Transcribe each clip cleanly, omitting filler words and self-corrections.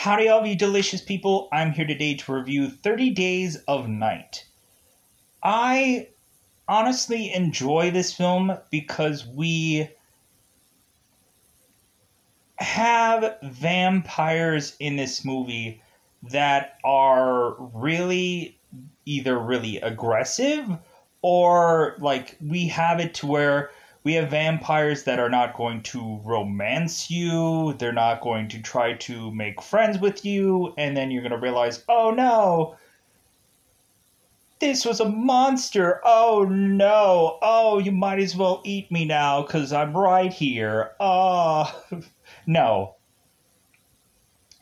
Howdy, all you delicious people. I'm here today to review 30 Days of Night. I honestly enjoy this film because we have vampires in this movie that are really either really aggressive or like we have it to where we have vampires that are not going to romance you, they're not going to try to make friends with you, and then you're going to realize, oh no, this was a monster. Oh no. Oh, you might as well eat me now because I'm right here. Oh, no.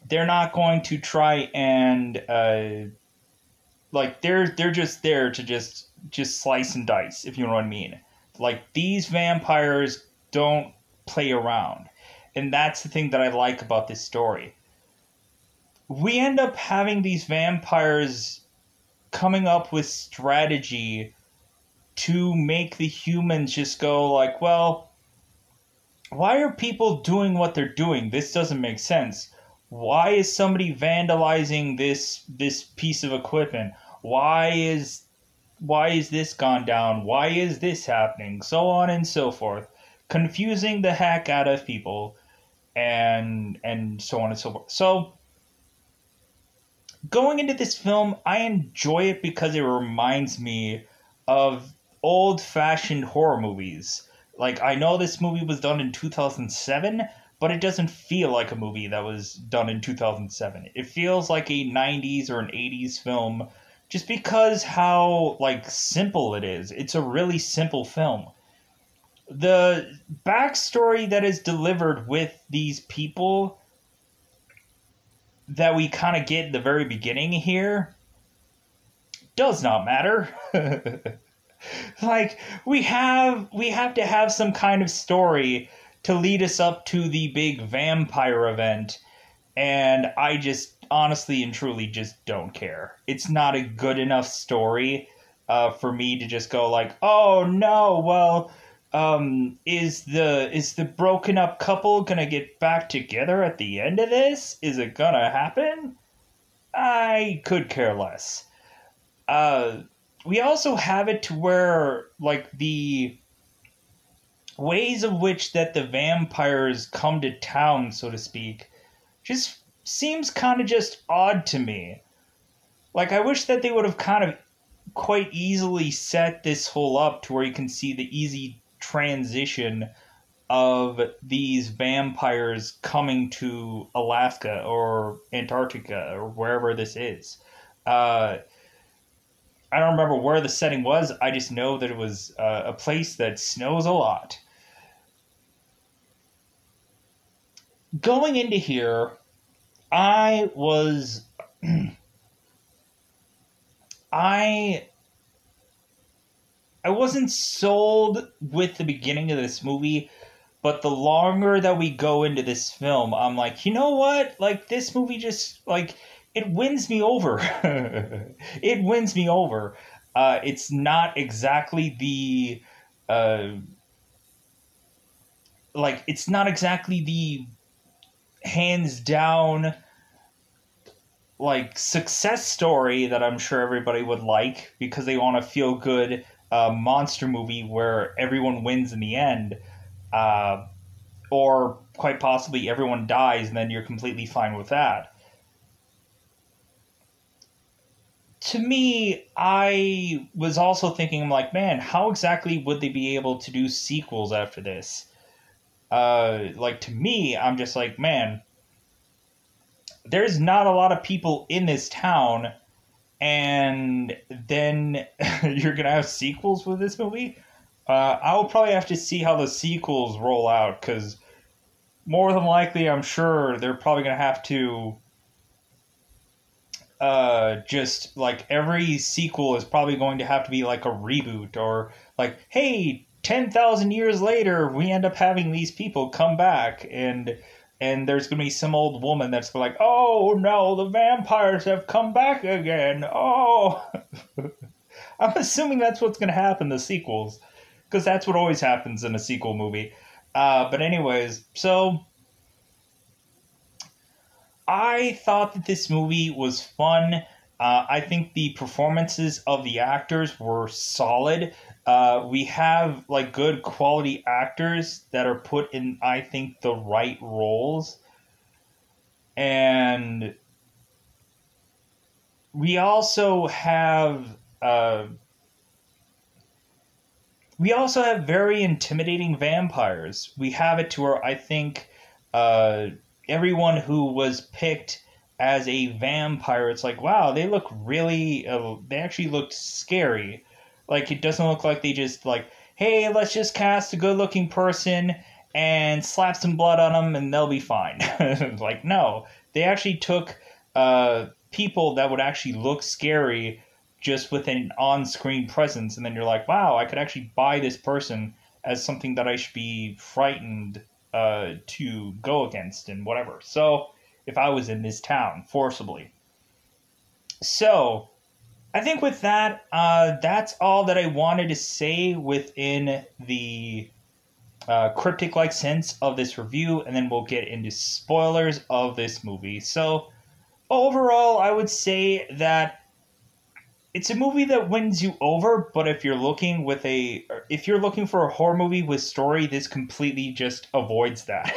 They're not going to try and like they're just there to just slice and dice, if you know what I mean. Like these vampires don't play around. And that's the thing that I like about this story. We end up having these vampires coming up with strategy to make the humans just go like, well, why are people doing what they're doing? This doesn't make sense. Why is somebody vandalizing this piece of equipment? Why is this gone down? Why is this happening? So on and so forth. Confusing the heck out of people and so on and so forth. So going into this film, I enjoy it because it reminds me of old-fashioned horror movies. Like, I know this movie was done in 2007, but it doesn't feel like a movie that was done in 2007. It feels like a 90s or an 80s film just because how, like, simple it is. It's a really simple film. The backstory that is delivered with these people that we kind of get in the very beginning here does not matter. Like we have to have some kind of story to lead us up to the big vampire event, and I just honestly and truly just don't care. It's not a good enough story for me to just go like, oh no, well, is the broken up couple gonna get back together at the end of this? Is it gonna happen? I could care less. Uh, we also have it to where like the ways of which that the vampires come to town, so to speak, just seems kind of just odd to me. Like I wish that they would have kind of quite easily set this whole up to where you can see the easy transition of these vampires coming to Alaska or Antarctica or wherever this is. Uh, I don't remember where the setting was. I just know that it was a place that snows a lot. Going into here, I was I I wasn't sold with the beginning of this movie, but the longer that we go into this film, I'm like, you know what? Like this movie just like it wins me over. It wins me over. It's not exactly the uh, it's not exactly the hands down like success story that I'm sure everybody would like because they want a feel good monster movie where everyone wins in the end, uh, or quite possibly everyone dies and then you're completely fine with that. To me, I was also thinking, I'm like, man, how exactly would they be able to do sequels after this? Like to me, I'm just like, man, there's not a lot of people in this town, and then you're gonna have sequels with this movie. I'll probably have to see how the sequels roll out because more than likely, I'm sure they're probably gonna have to just like every sequel is probably going to have to be like a reboot or like, hey, 10,000 years later, we end up having these people come back and there's going to be some old woman that's like, oh no, the vampires have come back again. Oh, I'm assuming that's what's going to happen in the sequels because that's what always happens in a sequel movie. But anyways, so I thought that this movie was fun. I think the performances of the actors were solid. We have like good quality actors that are put in, I think, the right roles, and we also have uh, we also have very intimidating vampires. We have it to where I think uh, everyone who was picked as a vampire, it's like, wow, they look really, they actually look scary. Like, it doesn't look like they just, like, hey, let's just cast a good looking person and slap some blood on them and they'll be fine. Like, no. They actually took people that would actually look scary just with an on-screen presence, and then you're like, wow, I could actually buy this person as something that I should be frightened to go against and whatever. So if I was in this town forcibly. So I think with that, that's all that I wanted to say within the cryptic-like sense of this review, and then we'll get into spoilers of this movie. So overall, I would say that it's a movie that wins you over, but if you're looking for a horror movie with story, this completely just avoids that.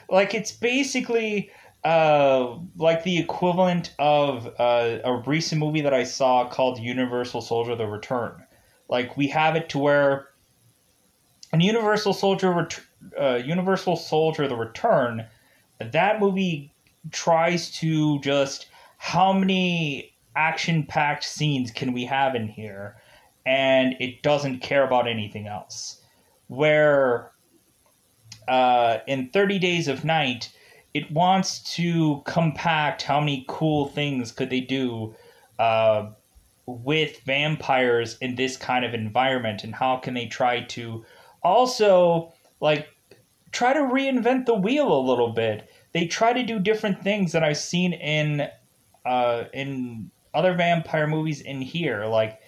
Like, it's basically like the equivalent of a recent movie that I saw called Universal Soldier: The Return. Like, we have it to where in Universal Soldier: The Return, that movie tries to just, how many action-packed scenes can we have in here, and it doesn't care about anything else. Where in 30 Days of Night, it wants to compact how many cool things could they do with vampires in this kind of environment, and how can they try to also, like, try to reinvent the wheel a little bit. They try to do different things that I've seen in other vampire movies in here, like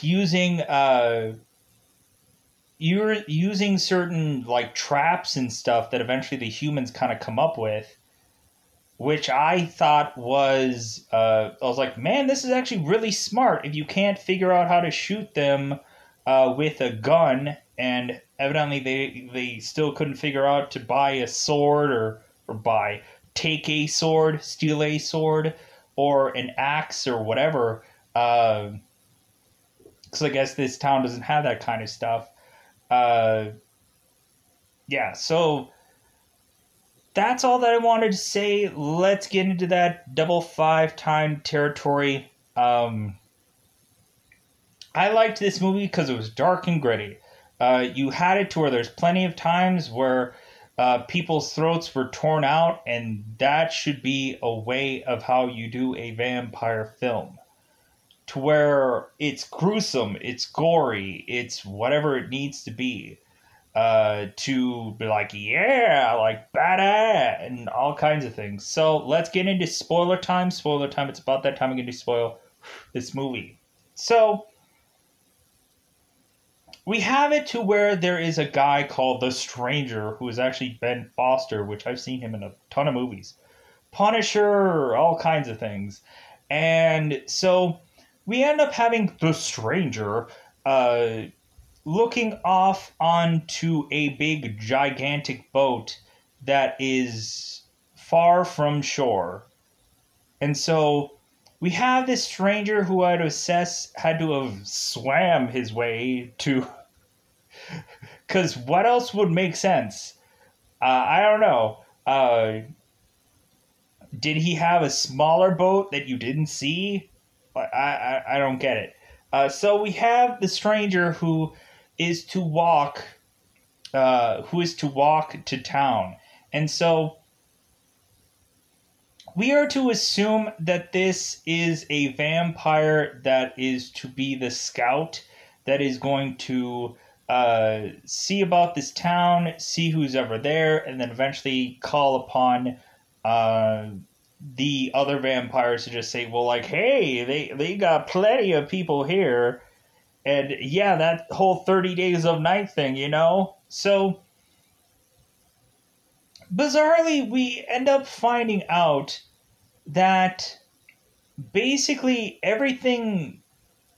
using you're using certain like traps and stuff that eventually the humans kind of come up with, which I thought was I was like, man, this is actually really smart. If you can't figure out how to shoot them with a gun, and evidently they still couldn't figure out to buy a sword or take a sword, steal a sword, or an axe or whatever. Because I guess this town doesn't have that kind of stuff. Yeah, so that's all that I wanted to say. Let's get into that double five time territory. I liked this movie because it was dark and gritty. You had it to where there's plenty of times where people's throats were torn out, and that should be a way of how you do a vampire film. To where it's gruesome, it's gory, it's whatever it needs to be. To be like, yeah, like badass, and all kinds of things. So let's get into spoiler time. Spoiler time, it's about that time I'm going to spoil this movie. So we have it to where there is a guy called the Stranger who is actually Ben Foster, which I've seen him in a ton of movies. Punisher, all kinds of things. And so we end up having the Stranger looking off onto a big, gigantic boat that is far from shore. And so we have this stranger who had to have swam his way to. Because what else would make sense? I don't know. Did he have a smaller boat that you didn't see? I don't get it. So we have the stranger who is to walk to town. And so we are to assume that this is a vampire that is to be the scout that is going to see about this town, see who's ever there, and then eventually call upon the other vampires to just say, well, like, hey, they got plenty of people here. And yeah, that whole 30 Days of Night thing, you know? So bizarrely, we end up finding out that basically everything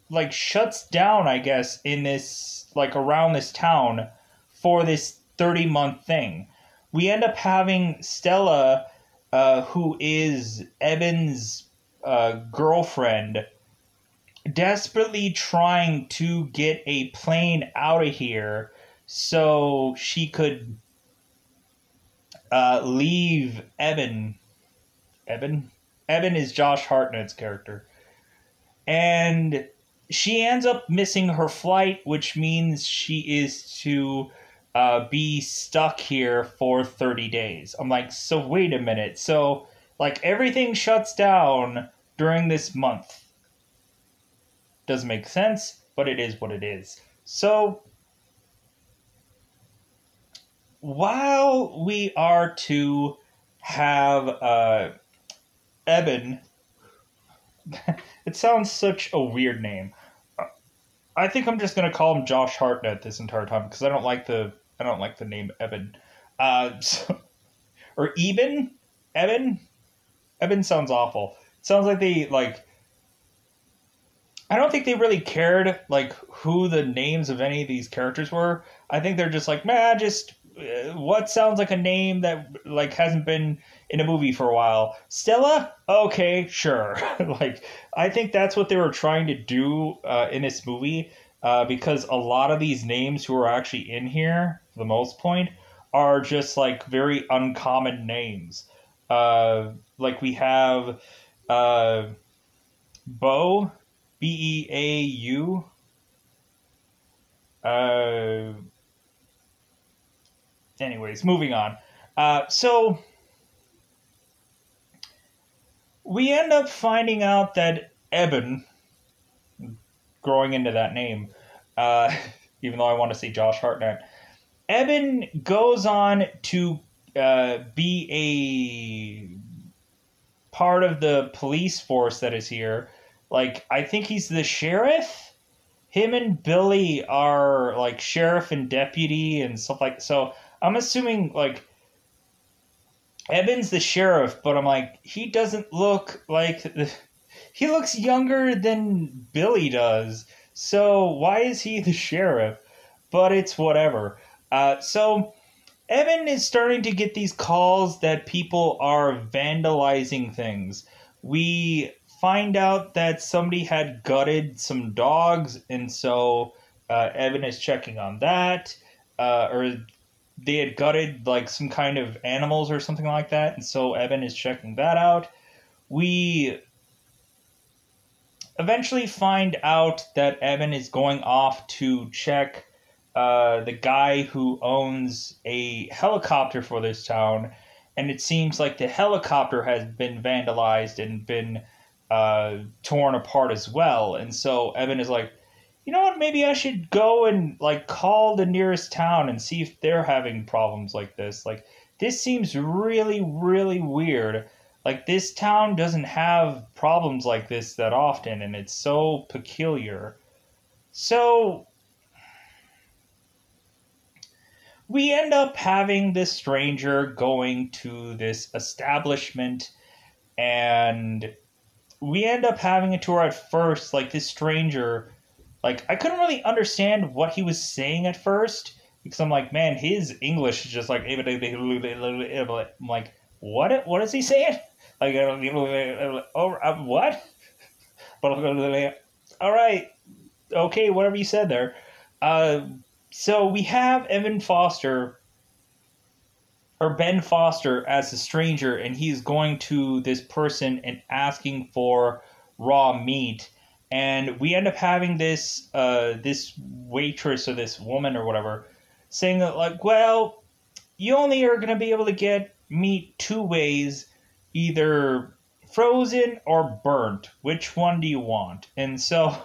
like shuts down, I guess, in this like around this town for this 30-month thing. We end up having Stella, who is Evan's girlfriend, desperately trying to get a plane out of here so she could leave Evan. Evan? Evan is Josh Hartnett's character. And she ends up missing her flight, which means she is to be stuck here for 30 days. I'm like, so wait a minute. So, like, everything shuts down during this month. Doesn't make sense, but it is what it is. So, while we are to have Eben, it sounds such a weird name. I think I'm just gonna call him Josh Hartnett this entire time because I don't like the name Eben. Or Eben, Eben, Eben sounds awful. It sounds like they like. I don't think they really cared like who the names of any of these characters were. I think they're just like, man, just what sounds like a name that like hasn't been in a movie for a while. Stella? Okay, sure. Like, I think that's what they were trying to do in this movie, because a lot of these names who are actually in here, for the most point, are just like very uncommon names. Like we have Beau, Beau. Anyways, moving on. So we end up finding out that Eben, growing into that name, even though I want to say Josh Hartnett, Eben goes on to be a part of the police force that is here. Like, I think he's the sheriff. Him and Billy are like sheriff and deputy and stuff like so. I'm assuming like Evan's the sheriff, but I'm like, he doesn't look like he looks younger than Billy does. So why is he the sheriff? But it's whatever. So Evan is starting to get these calls that people are vandalizing things. We find out that somebody had gutted some dogs, and so Evan is checking on that. Or they had gutted like some kind of animals or something like that, and so Evan is checking that out. We eventually find out that Evan is going off to check the guy who owns a helicopter for this town, and it seems like the helicopter has been vandalized and been torn apart as well. And so Evan is like, you know what, maybe I should go and like call the nearest town and see if they're having problems like this. Like, this seems really, really weird. Like, this town doesn't have problems like this that often, and it's so peculiar. So we end up having this stranger going to this establishment, and we end up having a tour at first. Like, this stranger, like, I couldn't really understand what he was saying at first, because I'm like, man, his English is just like, I'm like, what is he saying? Like, what? All right, okay, whatever you said there. So we have Evan Foster, or Ben Foster, as a stranger, and he's going to this person and asking for raw meat. And we end up having this this waitress or this woman or whatever saying that, like, well, you only are going to be able to get meat two ways, either frozen or burnt. Which one do you want? And so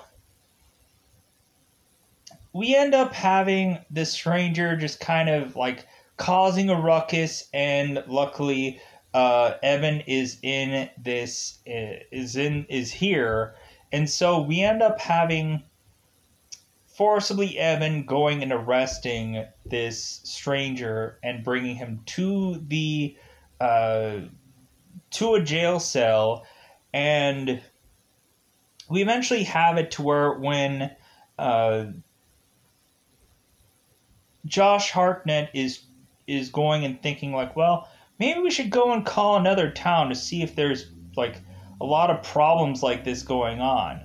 we end up having the stranger just kind of like causing a ruckus, and luckily Evan is in this is here, and so we end up having forcibly Evan going and arresting this stranger and bringing him uh, to a jail cell, and we eventually have it to where when uh, Josh Hartnett is going and thinking like, well, maybe we should go and call another town to see if there's like a lot of problems like this going on.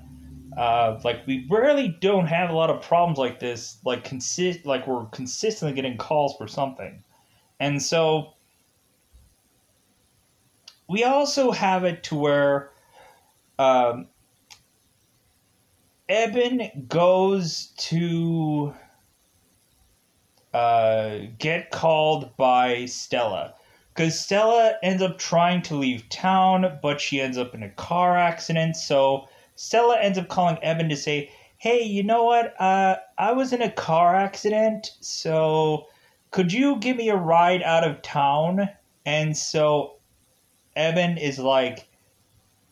Like we rarely don't have a lot of problems like this, like we're consistently getting calls for something, and so we also have it to where um, Eben goes to get called by Stella. Because Stella ends up trying to leave town, but she ends up in a car accident. So Stella ends up calling Eben to say, hey, you know what? I was in a car accident, so could you give me a ride out of town? And so Eben is like,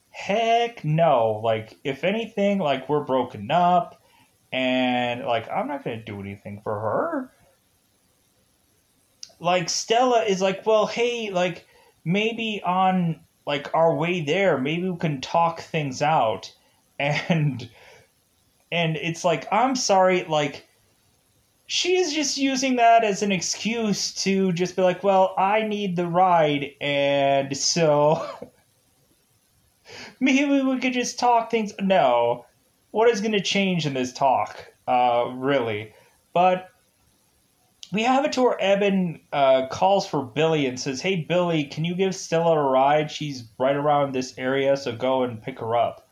heck no. Like, if anything, like, we're broken up, and, like, I'm not going to do anything for her. Like Stella is like, well, hey, like maybe on like our way there, maybe we can talk things out. And it's like, I'm sorry, like she is just using that as an excuse to just be like, well, I need the ride, and so maybe we could just talk things. No. What is going to change in this talk? Really. But we have it to where Eben calls for Billy and says, hey, Billy, can you give Stella a ride? She's right around this area, so go and pick her up.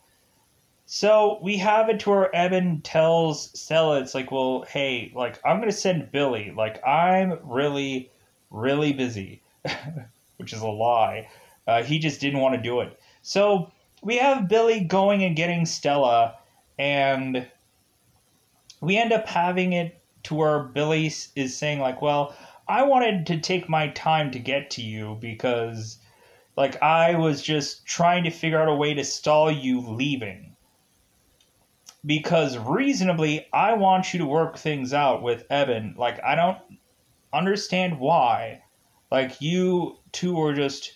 So we have it to where Eben tells Stella, it's like, well, hey, like, I'm going to send Billy. Like, I'm really, really busy, which is a lie. He just didn't want to do it. So we have Billy going and getting Stella, and we end up having it to where Billy is saying like, well, I wanted to take my time to get to you because like I was just trying to figure out a way to stall you leaving. Because reasonably, I want you to work things out with Eben. Like, I don't understand why. Like, you two are just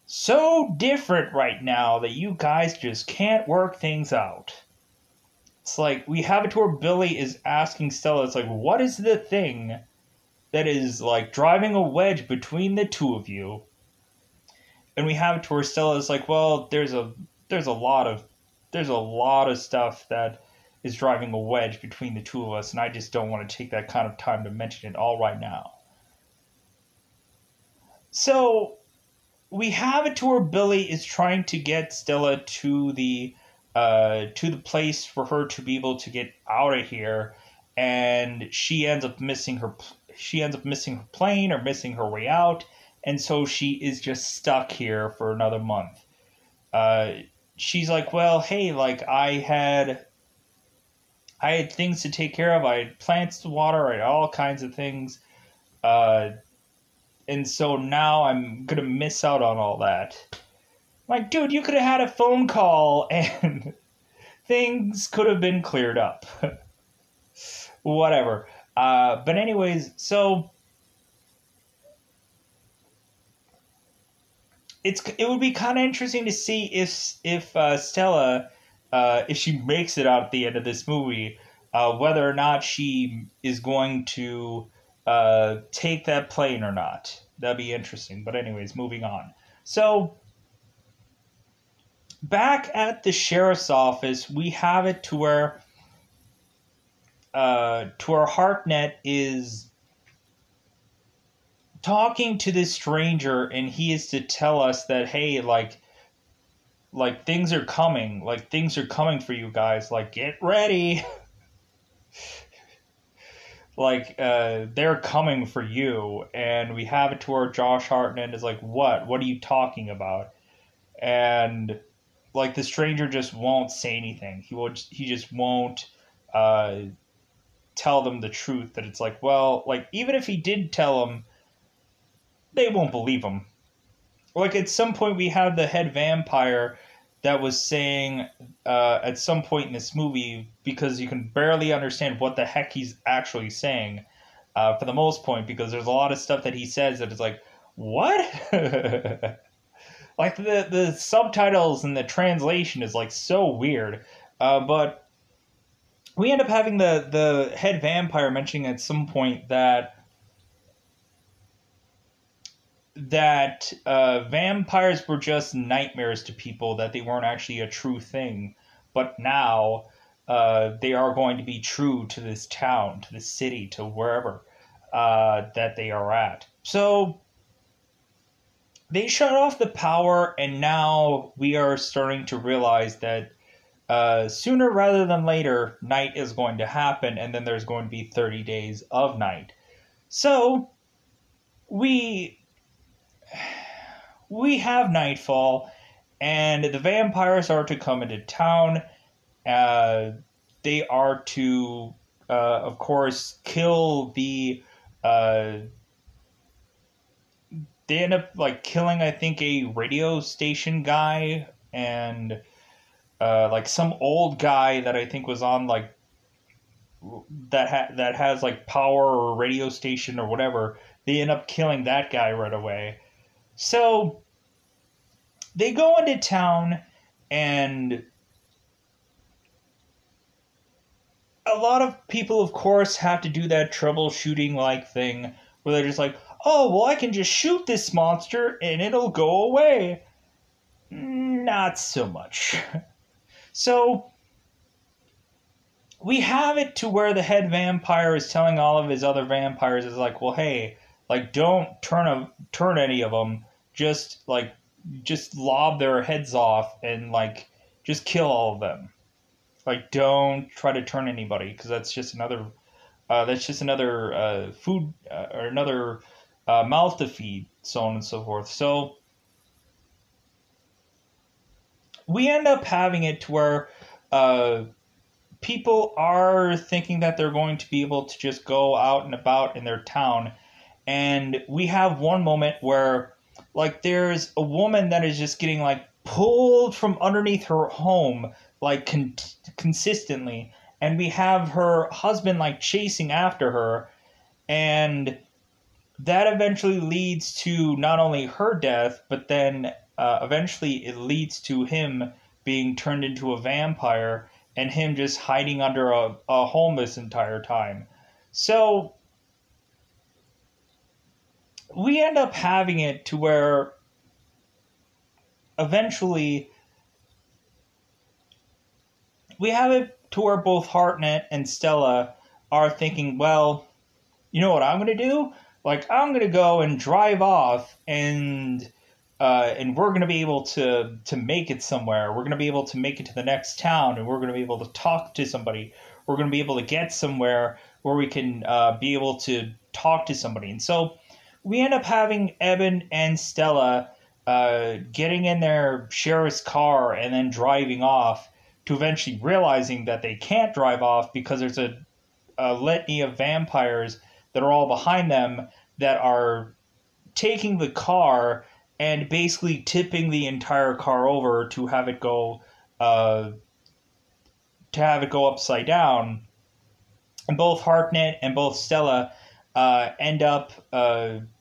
so different right now that you guys just can't work things out. It's like we have it to where Billy is asking Stella, it's like, what is the thing that is like driving a wedge between the two of you? And we have it to where Stella is like, well, there's a lot of stuff that is driving a wedge between the two of us, and I just don't want to take that kind of time to mention it all right now. So we have it to where Billy is trying to get Stella to the place for her to be able to get out of here, and she ends up missing her plane or missing her way out, and so she is just stuck here for another month. She's like, well, hey, like I had things to take care of, I had plants to water, I had all kinds of things, and so now I'm gonna miss out on all that. Like, dude, you could have had a phone call and things could have been cleared up. Whatever. But anyways, so it would be kind of interesting to see if Stella, if she makes it out at the end of this movie, whether or not she is going to take that plane or not. That'd be interesting. But anyways, moving on. So back at the sheriff's office, we have it to where Hartnett is talking to this stranger, and he is to tell us that, hey, like things are coming, for you guys, like get ready. Like they're coming for you. And we have it to where Josh Hartnett is like, what are you talking about? And like the stranger just won't say anything. He just won't tell them the truth. That it's like, well, like even if he did tell them, they won't believe him. Like at some point we have the head vampire that was saying at some point in this movie, because you can barely understand what the heck he's actually saying for the most point, because there's a lot of stuff that he says that is like, what? Like the subtitles and the translation is like so weird. But we end up having the head vampire mentioning at some point that vampires were just nightmares to people, that they weren't actually a true thing. But now they are going to be true to this town, to this city, to wherever that they are at. So they shut off the power, and now we are starting to realize that sooner rather than later, night is going to happen, and then there's going to be 30 days of night. So we have nightfall, and the vampires are to come into town. They are to, of course, kill the. They end up like killing, I think, a radio station guy and like some old guy that I think was on like that has like power or radio station or whatever. They end up killing that guy right away. So they go into town, and a lot of people, of course, have to do that troubleshooting like thing where they're just like, oh, well, I can just shoot this monster and it'll go away. Not so much. So we have it to where the head vampire is telling all of his other vampires, is like, well, hey, like, don't turn any of them. Just lob their heads off and like just kill all of them. Like, don't try to turn anybody, because that's just another food or another mouth to feed, so on and so forth. So we end up having it to where people are thinking that they're going to be able to just go out and about in their town. And we have one moment where, like, there's a woman that is just getting, like, pulled from underneath her home, like, consistently. And we have her husband, like, chasing after her. And that eventually leads to not only her death, but then eventually it leads to him being turned into a vampire and him just hiding under a home this entire time. So we end up having it to where eventually we have it to where both Hartnett and Stella are thinking, well, you know what I'm going to do? Like, I'm going to go and drive off, and we're going to be able to make it somewhere. We're going to be able to make it to the next town, and we're going to be able to talk to somebody. We're going to be able to get somewhere where we can be able to talk to somebody. And so we end up having Eben and Stella getting in their sheriff's car and then driving off, to eventually realizing that they can't drive off because there's a litany of vampires that are all behind them that are taking the car and basically tipping the entire car over to have it go upside down. And both Hartnett and both Stella end up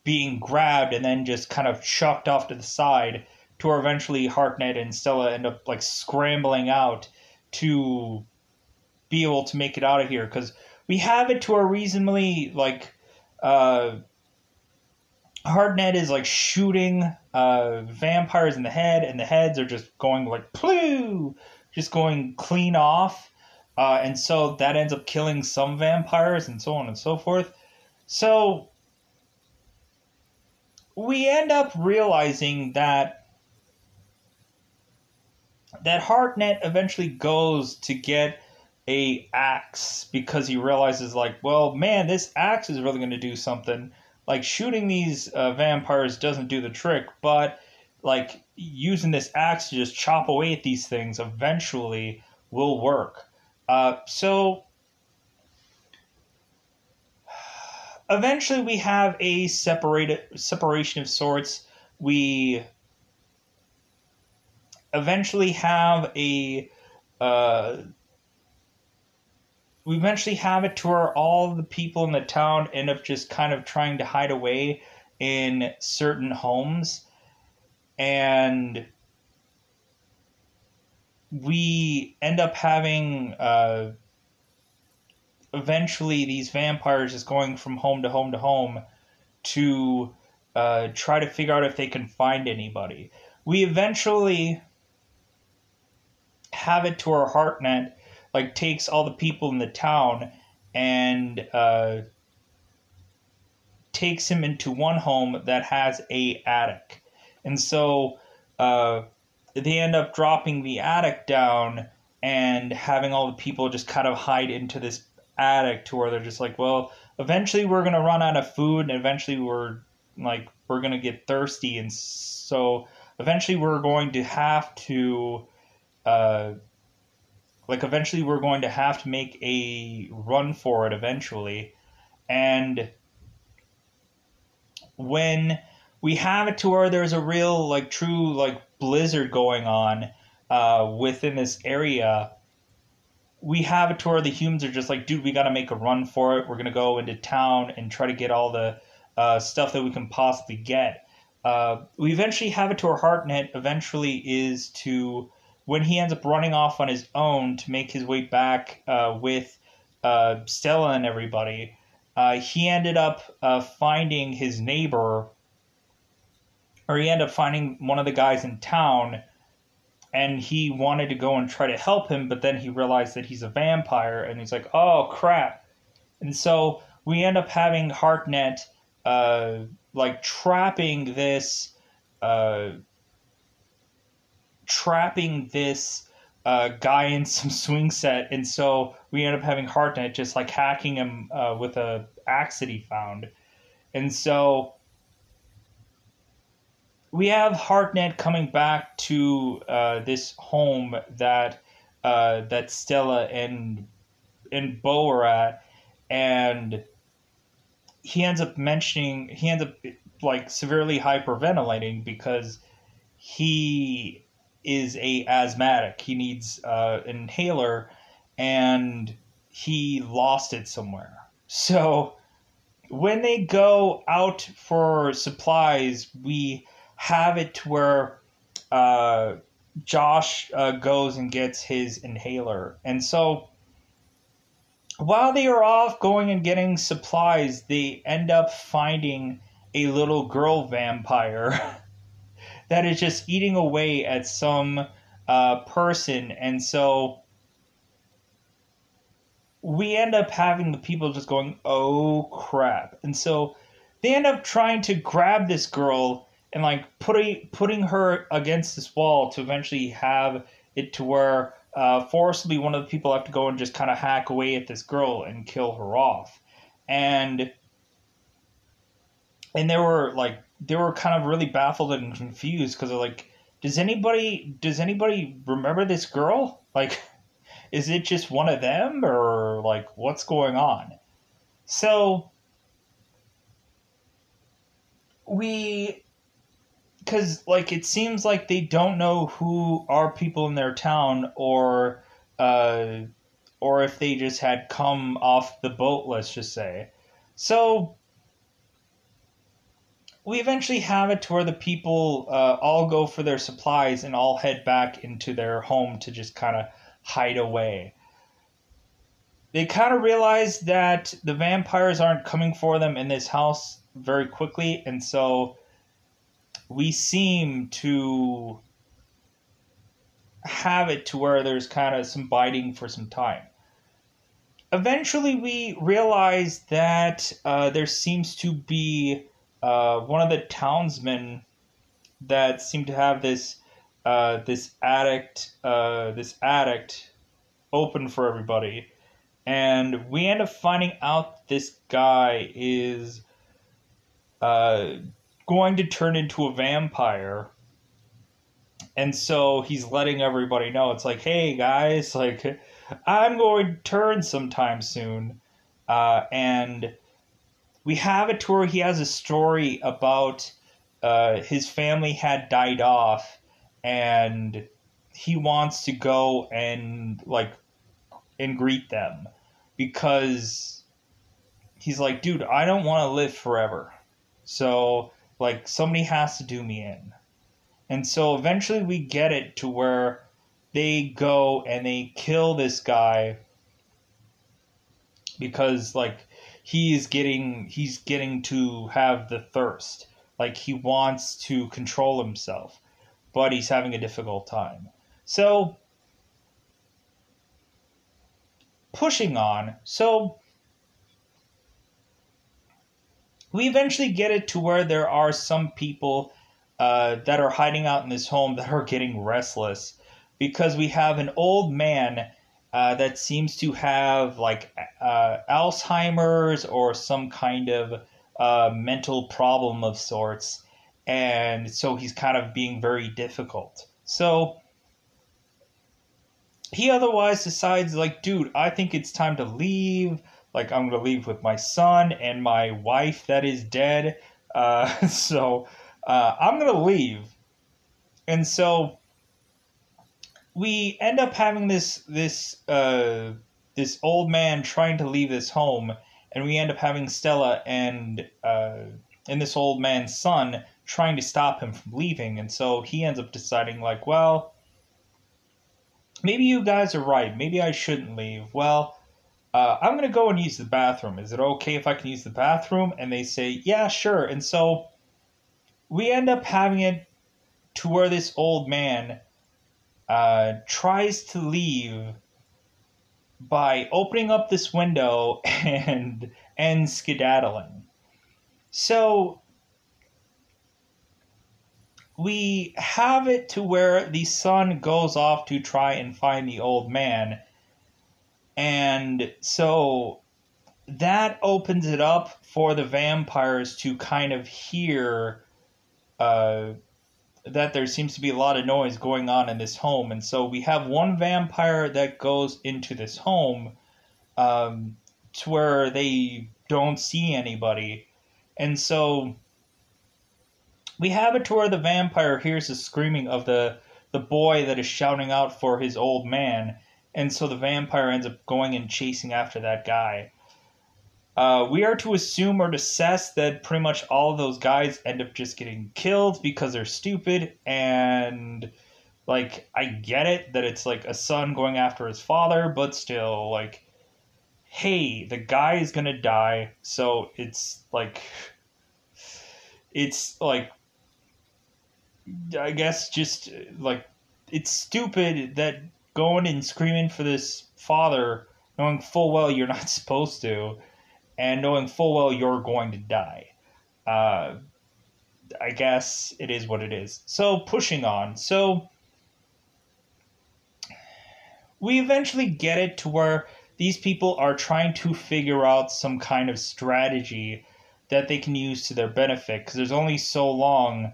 being grabbed and then just kind of chucked off to the side, to where eventually Hartnett and Stella end up like scrambling out to be able to make it out of here, because we have it to a reasonably like Hartnett is like shooting vampires in the head, and the heads are just going like ploo, just going clean off, and so that ends up killing some vampires and so on and so forth. So we end up realizing that Hartnett eventually goes to get a axe, because he realizes, like, well, man, this axe is really going to do something. Like, shooting these vampires doesn't do the trick, but like using this axe to just chop away at these things eventually will work. So eventually we have a separation of sorts. We eventually have a uh, we eventually have it to where all the people in the town end up just kind of trying to hide away in certain homes, and we end up having eventually these vampires just going from home to home to home to try to figure out if they can find anybody. We eventually have it to where Hartnett like takes all the people in the town and takes him into one home that has a attic, and so uh, they end up dropping the attic down and having all the people just kind of hide into this attic to where they're just like, well, eventually we're gonna run out of food, and eventually we're gonna get thirsty, and so eventually we're going to have to uh, eventually we're going to have to make a run for it eventually. And when we have it to where there's a real like true like blizzard going on within this area, we have it to where the humans are just like, dude, we got to make a run for it. We're gonna go into town and try to get all the stuff that we can possibly get. We eventually have it to where Hartnett eventually is to when he ends up running off on his own to make his way back with Stella and everybody. He ended up finding his neighbor, or he ended up finding one of the guys in town, and he wanted to go and try to help him, but then he realized that he's a vampire, and he's like, oh crap. And so we end up having Hartnett like uh, trapping this guy in some swing set, and so we end up having Hartnett just like hacking him with a axe that he found, and so we have Hartnett coming back to this home that Stella and Bo are at, and he ends up like severely hyperventilating because he is a asthmatic. He needs an inhaler, and he lost it somewhere. So when they go out for supplies, we have it to where Josh goes and gets his inhaler. And so while they are off going and getting supplies, they end up finding a little girl vampire that is just eating away at some person. And so we end up having the people just going, oh crap. And so they end up trying to grab this girl and like putting her against this wall to eventually have it to where forcibly one of the people have to go and just kind of hack away at this girl and kill her off. And they were kind of really baffled and confused because they're like, does anybody remember this girl? Like, is it just one of them, or like what's going on? So because like it seems like they don't know who are people in their town, uh, or if they just had come off the boat, let's just say. So we eventually have it to where the people all go for their supplies and all head back into their home to just kind of hide away. They kind of realize that the vampires aren't coming for them in this house very quickly, and so we seem to have it to where there's kind of some biting for some time. Eventually, we realize that there seems to be one of the townsmen that seem to have this addict open for everybody, and we end up finding out this guy is going to turn into a vampire. And so he's letting everybody know. It's like, hey guys, like I'm going to turn sometime soon. And we have it to where he has a story about his family had died off, and he wants to go and greet them, because he's like, dude, I don't want to live forever. So, like, somebody has to do me in. And so eventually we get it to where they go and they kill this guy because, like, he's getting to have the thirst. Like, he wants to control himself, but he's having a difficult time. So, pushing on. So, we eventually get it to where there are some people that are hiding out in this home that are getting restless, because we have an old man that seems to have Alzheimer's or some kind of mental problem of sorts, and so he's kind of being very difficult. So he otherwise decides, like, dude, I think it's time to leave. Like, I'm going to leave with my son and my wife that is dead. So I'm going to leave. And so we end up having this old man trying to leave this home. And we end up having Stella and this old man's son trying to stop him from leaving. And so he ends up deciding, like, well, maybe you guys are right. Maybe I shouldn't leave. Well, I'm going to go and use the bathroom. Is it okay if I can use the bathroom? And they say, yeah, sure. And so we end up having it to where this old man tries to leave by opening up this window and skedaddling. So we have it to where the son goes off to try and find the old man. And so that opens it up for the vampires to kind of hear that there seems to be a lot of noise going on in this home. And so we have one vampire that goes into this home to where they don't see anybody. And so we have it to where the vampire hears the screaming of the boy that is shouting out for his old man. And so the vampire ends up going and chasing after that guy. We are to assume or to assess that pretty much all of those guys end up just getting killed because they're stupid. And, like, I get it that it's like a son going after his father, but still, like, hey, the guy is gonna die. So it's like, I guess just like, it's stupid that going and screaming for this father, knowing full well you're not supposed to, and knowing full well you're going to die. I guess it is what it is. So, pushing on. So, we eventually get it to where these people are trying to figure out some kind of strategy that they can use to their benefit, because there's only so long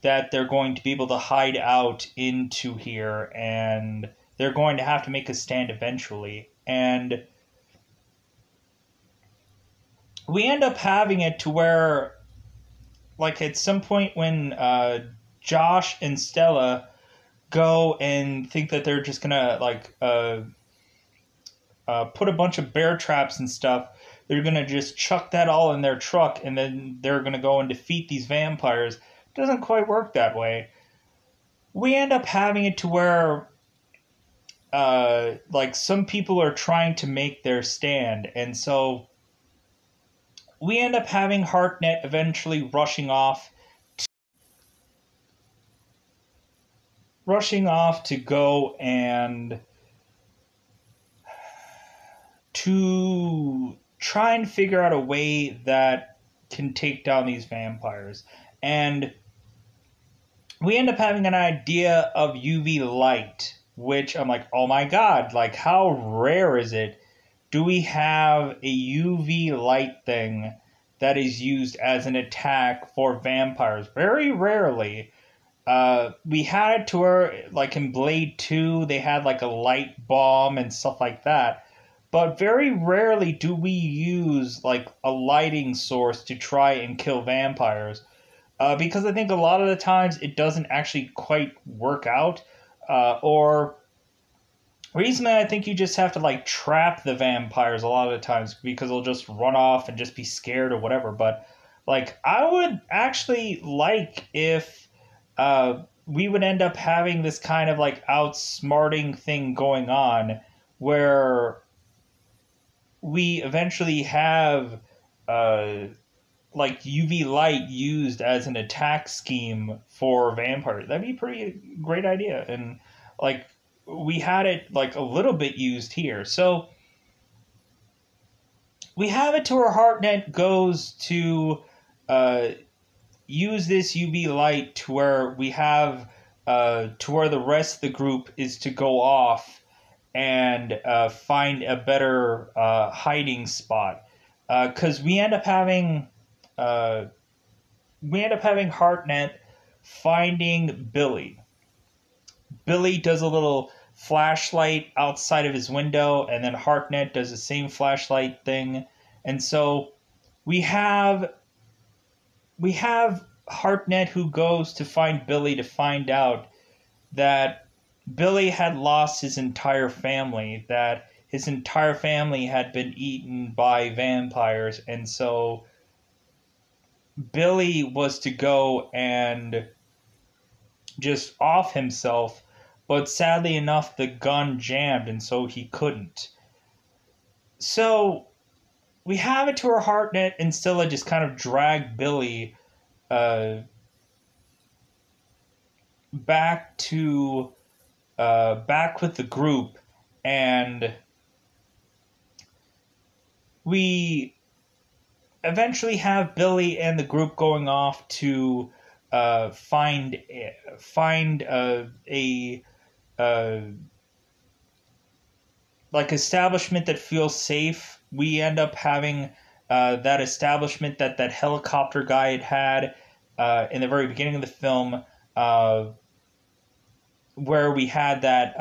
that they're going to be able to hide out into here, and they're going to have to make a stand eventually. And we end up having it to where, like, at some point when Josh and Stella go and think that they're just gonna, like, put a bunch of bear traps and stuff, they're gonna just chuck that all in their truck, and then they're gonna go and defeat these vampires. It doesn't quite work that way. We end up having it to where like, some people are trying to make their stand, and so we end up having Hartnett eventually rushing off to go and to try and figure out a way that can take down these vampires. And we end up having an idea of UV light, which I'm like, oh my god, like, how rare is it? Do we have a UV light thing that is used as an attack for vampires? Very rarely. We had it to where, like, in Blade 2, they had, like, a light bomb and stuff like that. But very rarely do we use, like, a lighting source to try and kill vampires. Because I think a lot of the times it doesn't actually quite work out. Or recently, I think you just have to like trap the vampires a lot of the times because they'll just run off and just be scared or whatever. But like, I would actually like if we would end up having this kind of like outsmarting thing going on where we eventually have uh, like UV light used as an attack scheme for vampires. That'd be a pretty great idea. And like we had it like a little bit used here. So we have it to where Hartnett goes to uh, use this UV light to where we have to where the rest of the group is to go off and find a better hiding spot. Because uh, we end up having Hartnett finding Billy. Billy does a little flashlight outside of his window, and then Hartnett does the same flashlight thing. And so we have we have Hartnett who goes to find Billy to find out that Billy had lost his entire family, that his entire family had been eaten by vampires, and so Billy was to go and just off himself, but sadly enough, the gun jammed, and so he couldn't. So we have it to where Hartnett and Scylla just kind of drag Billy uh, back to back with the group, and we eventually have Billy and the group going off to find a uh, like establishment that feels safe. We end up having that establishment that that helicopter guy had in the very beginning of the film, where we had that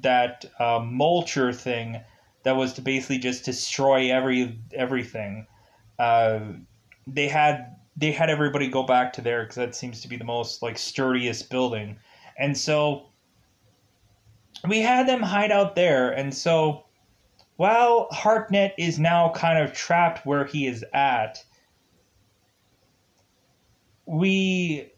mulcher thing that was to basically just destroy everything. Uh, they had everybody go back to there because that seems to be the most like sturdiest building, and so we had them hide out there. And so while Hartnett is now kind of trapped where he is at, we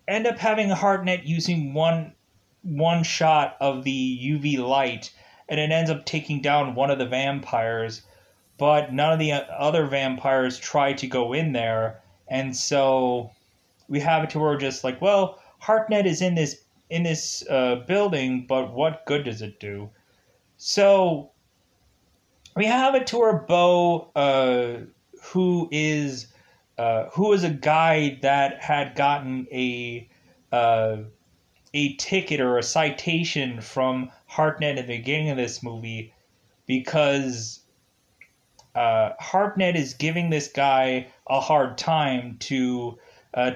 end up having Hartnett using one shot of the UV light, and it ends up taking down one of the vampires. But none of the other vampires try to go in there, and so we have it to where we're just like, well, Hartnett is in this building, but what good does it do? So we have it to where Bo, who is a guy that had gotten uh, a ticket or a citation from Hartnett at the beginning of this movie because Hartnett is giving this guy a hard time to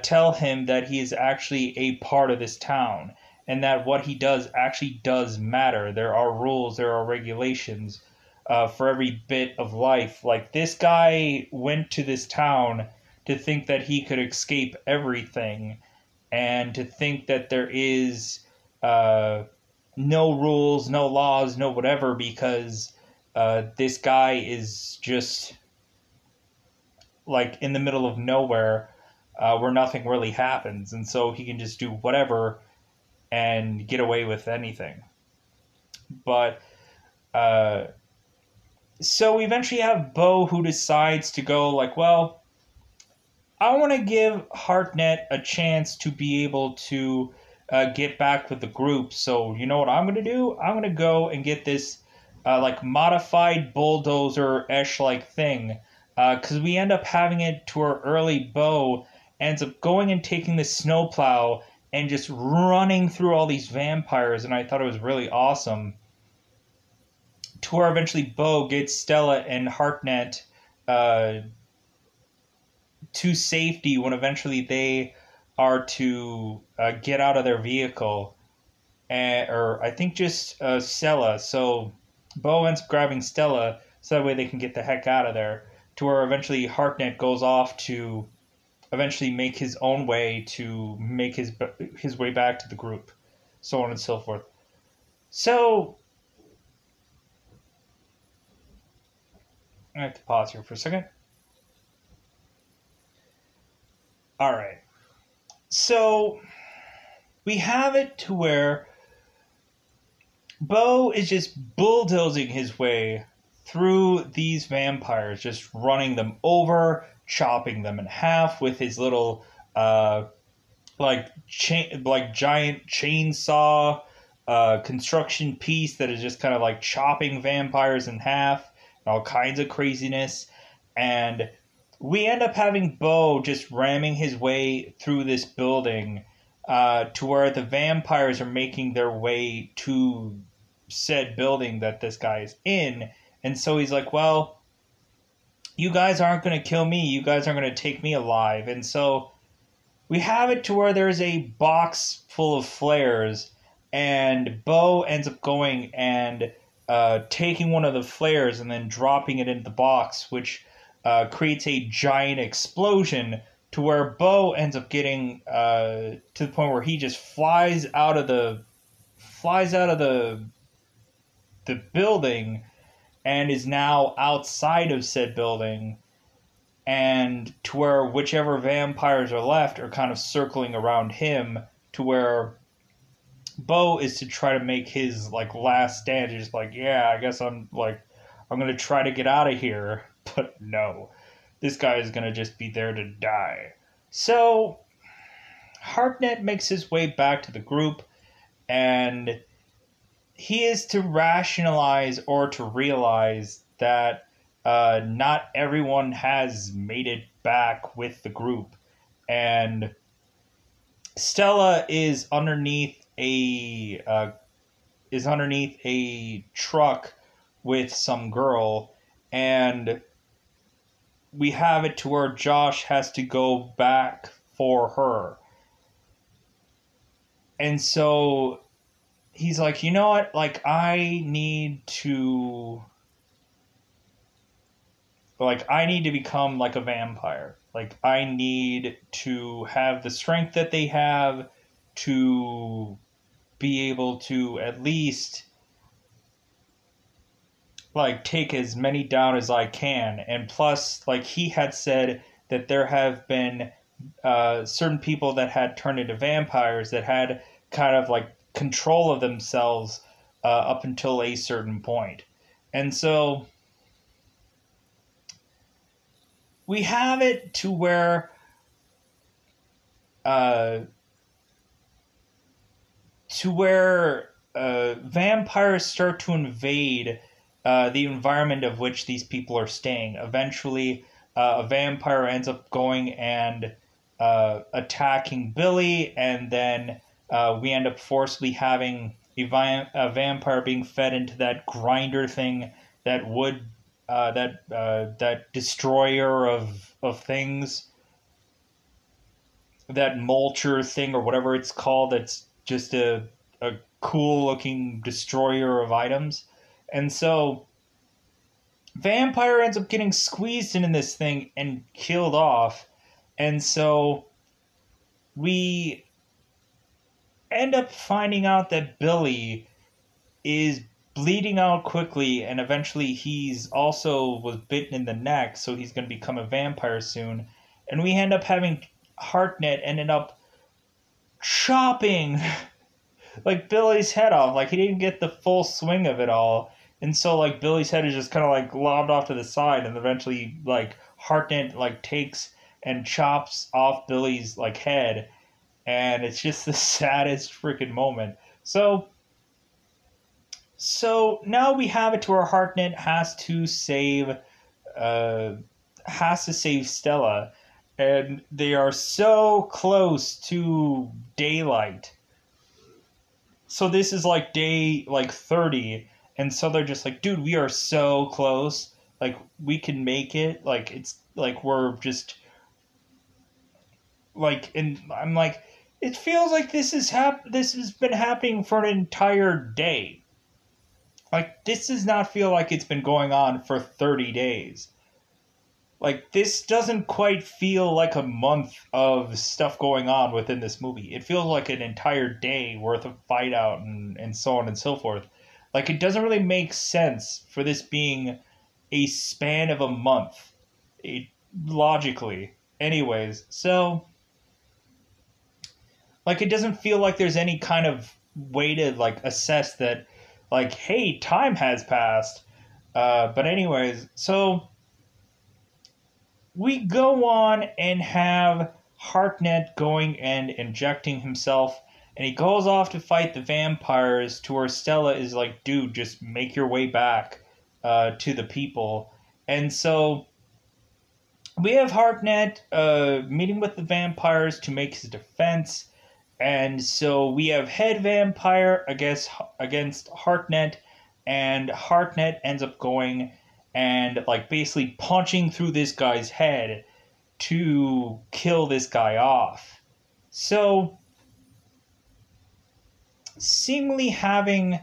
tell him that he is actually a part of this town and that what he does actually does matter. There are rules, there are regulations for every bit of life. Like, this guy went to this town to think that he could escape everything and to think that there is no rules, no laws, no whatever, because this guy is just like in the middle of nowhere where nothing really happens, and so he can just do whatever and get away with anything. But so we eventually have Bo who decides to go like, well, I want to give Hartnett a chance to be able to get back with the group. So you know what I'm going to do? I'm going to go and get this like modified bulldozer-ish like thing. Because we end up having it to where early Bo ends up going and taking the snowplow and just running through all these vampires. And I thought it was really awesome. To where eventually Bo gets Stella and Hartnett to safety when eventually they are to get out of their vehicle, or I think just Stella. So Bo ends up grabbing Stella so that way they can get the heck out of there. To where eventually Hartnett goes off to eventually make his own way to make his way back to the group, so on and so forth. So I have to pause here for a second. All right. So we have it to where Bo is just bulldozing his way through these vampires, just running them over, chopping them in half with his little like giant chainsaw construction piece that is just kind of like chopping vampires in half and all kinds of craziness. And we end up having Bo just ramming his way through this building to where the vampires are making their way to said building that this guy is in. And so he's like, well, you guys aren't going to kill me. You guys aren't going to take me alive. And so we have it to where there's a box full of flares, and Bo ends up going and taking one of the flares and then dropping it into the box, which creates a giant explosion to where Bo ends up getting to the point where he just flies out of the building and is now outside of said building, and to where whichever vampires are left are kind of circling around him, to where Bo is to try to make his like last stand. He's just like, yeah, I guess I'm gonna try to get out of here, but no, this guy is gonna just be there to die. So Hartnett makes his way back to the group, and he is to rationalize or to realize that not everyone has made it back with the group, and Stella is underneath a truck with some girl, and we have it to where Josh has to go back for her. And so he's like, you know what? Like, I need to become like a vampire. Like, I need to have the strength that they have to be able to at least like take as many down as I can. And plus, like, he had said that there have been certain people that had turned into vampires that had kind of like control of themselves up until a certain point. And so we have it to where vampires start to invade the environment of which these people are staying. Eventually, a vampire ends up going and attacking Billy, and then we end up forcibly having a vampire being fed into that grinder thing, that wood, that destroyer of things, that mulcher thing or whatever it's called. That's just a cool looking destroyer of items. And so vampire ends up getting squeezed into this thing and killed off. And so we end up finding out that Billy is bleeding out quickly, and eventually he's also was bitten in the neck, so he's going to become a vampire soon. And we end up having Hartnett ended up chopping like Billy's head off. Like, he didn't get the full swing of it all, and so like Billy's head is just kind of like lobbed off to the side, and eventually like Hartnett like takes and chops off Billy's like head, and it's just the saddest freaking moment. So now we have it to where Hartnett has to save Stella, and they are so close to daylight. So this is like day like 30, and so they're just like, dude, we are so close. Like, we can make it. Like, it's like we're just like, and I'm like, it feels like this has been happening for an entire day. Like, this does not feel like it's been going on for 30 days. Like, this doesn't quite feel like a month of stuff going on within this movie. It feels like an entire day worth of fight out and so on and so forth. Like, it doesn't really make sense for this being a span of a month, it, logically. Anyways, so, like, it doesn't feel like there's any kind of way to, like, assess that, like, hey, time has passed. But anyways, so we go on and have Hartnett going and injecting himself, and he goes off to fight the vampires. To where Stella is like, "Dude, just make your way back to the people." And so we have Hartnett meeting with the vampires to make his defense, and so we have Head Vampire against Hartnett, and Hartnett ends up going and like basically punching through this guy's head to kill this guy off. So, seemingly having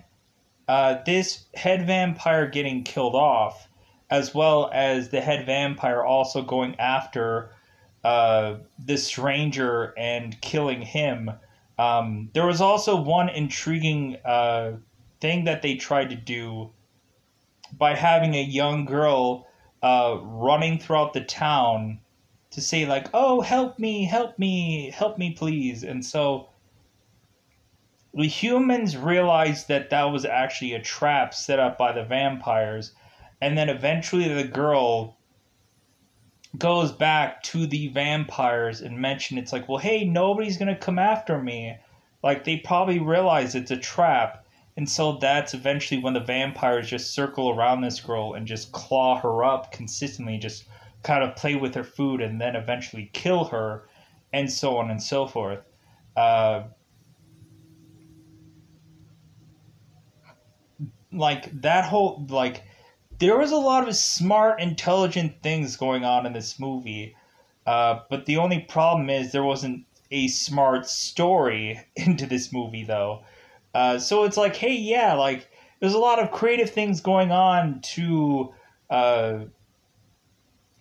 this head vampire getting killed off, as well as the head vampire also going after the stranger and killing him. There was also one intriguing thing that they tried to do by having a young girl running throughout the town to say like, "Oh, help me, help me, help me, please." And so the humans realized that that was actually a trap set up by the vampires, and then eventually the girl goes back to the vampires and mention it's like, well, hey, nobody's gonna come after me. Like, they probably realize it's a trap. And so that's eventually when the vampires just circle around this girl and just claw her up consistently, just kind of play with her food and then eventually kill her, and so on and so forth. Uh, like, that whole, like, there was a lot of smart, intelligent things going on in this movie. But the only problem is there wasn't a smart story into this movie, though. So it's like, hey, yeah, like, there's a lot of creative things going on uh,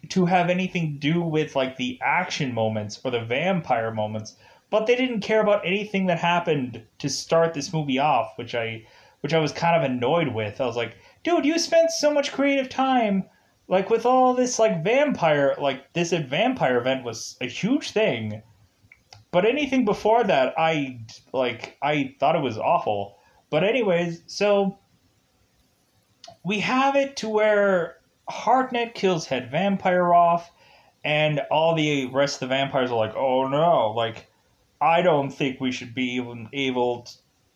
to have anything to do with, like, the action moments or the vampire moments, but they didn't care about anything that happened to start this movie off, which I was kind of annoyed with. I was like, dude, you spent so much creative time, like, with all this, like, vampire, like, this vampire event was a huge thing. But anything before that, I thought it was awful. But anyways, so we have it to where Hartnett kills Head Vampire off, and all the rest of the vampires are like, oh no, like, I don't think we should be even able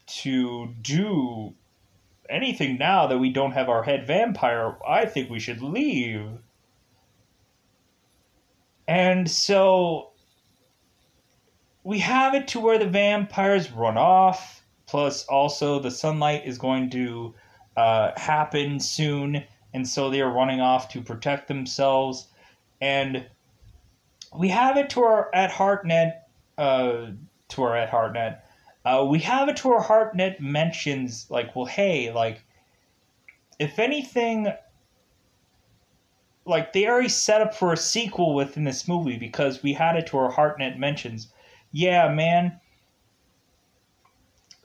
to do anything now that we don't have our head vampire. I think we should leave. And so we have it to where the vampires run off, plus also the sunlight is going to happen soon, and so they are running off to protect themselves. And we have it to our at Hartnett, we have it to our Hartnett mentions, like, well, hey, like, if anything, like, they already set up for a sequel within this movie because we had it to our Hartnett mentions, yeah, man,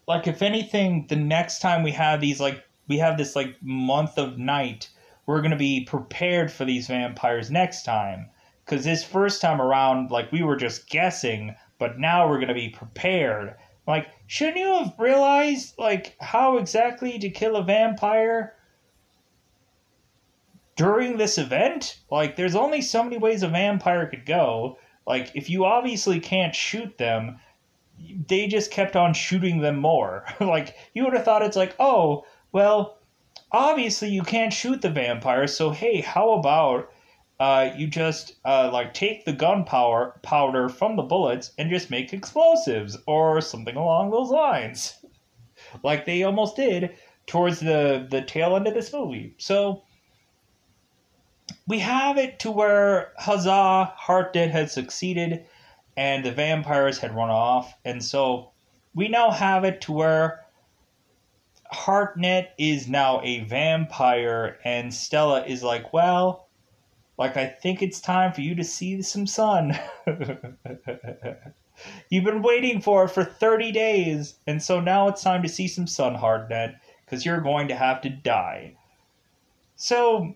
like, if anything, the next time we have these, like, we have this, like, month of night, we're going to be prepared for these vampires next time. Because this first time around, like, we were just guessing, but now we're going to be prepared. Like, shouldn't you have realized, like, how exactly to kill a vampire during this event? Like, there's only so many ways a vampire could go. Like, if you obviously can't shoot them, they just kept on shooting them more. Like, you would have thought it's like, oh, well, obviously you can't shoot the vampires, so hey, how about you just like take the powder from the bullets and just make explosives or something along those lines, like they almost did towards the tail end of this movie. So we have it to where huzzah, Hartnett had succeeded and the vampires had run off, and so we now have it to where Hartnett is now a vampire, and Stella is like, well, Like, I think it's time for you to see some sun. You've been waiting for it for 30 days, and so now it's time to see some sun, Hartnett, because you're going to have to die. So,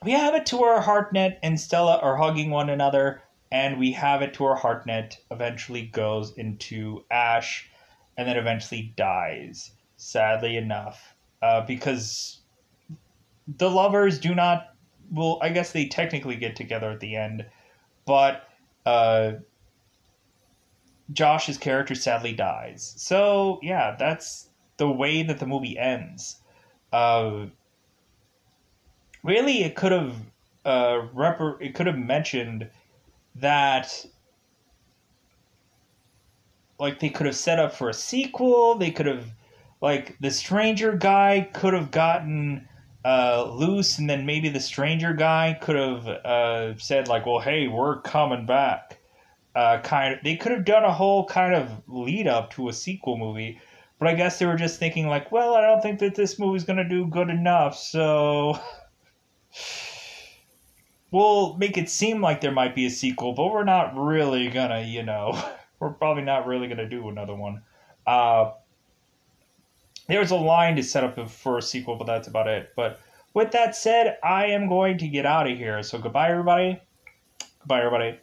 we have it to where Hartnett and Stella are hugging one another, and we have it to where Hartnett eventually goes into ash and then eventually dies, sadly enough, because the lovers do not. Well, I guess they technically get together at the end, but uh, Josh's character sadly dies. So yeah, that's the way that the movie ends. Uh, really, it could have it could have mentioned that, like, they could have set up for a sequel. They could have, like, the stranger guy could have gotten loose, and then maybe the stranger guy could have said, like, well, hey, we're coming back. Kind of, they could have done a whole kind of lead up to a sequel movie, but I guess they were just thinking, like, well, I don't think that this movie's gonna do good enough, so we'll make it seem like there might be a sequel, but we're not really gonna, we're probably not really gonna do another one. Uh, there's a line to set up for a sequel, but that's about it. But with that said, I am going to get out of here. So goodbye, everybody. Goodbye, everybody.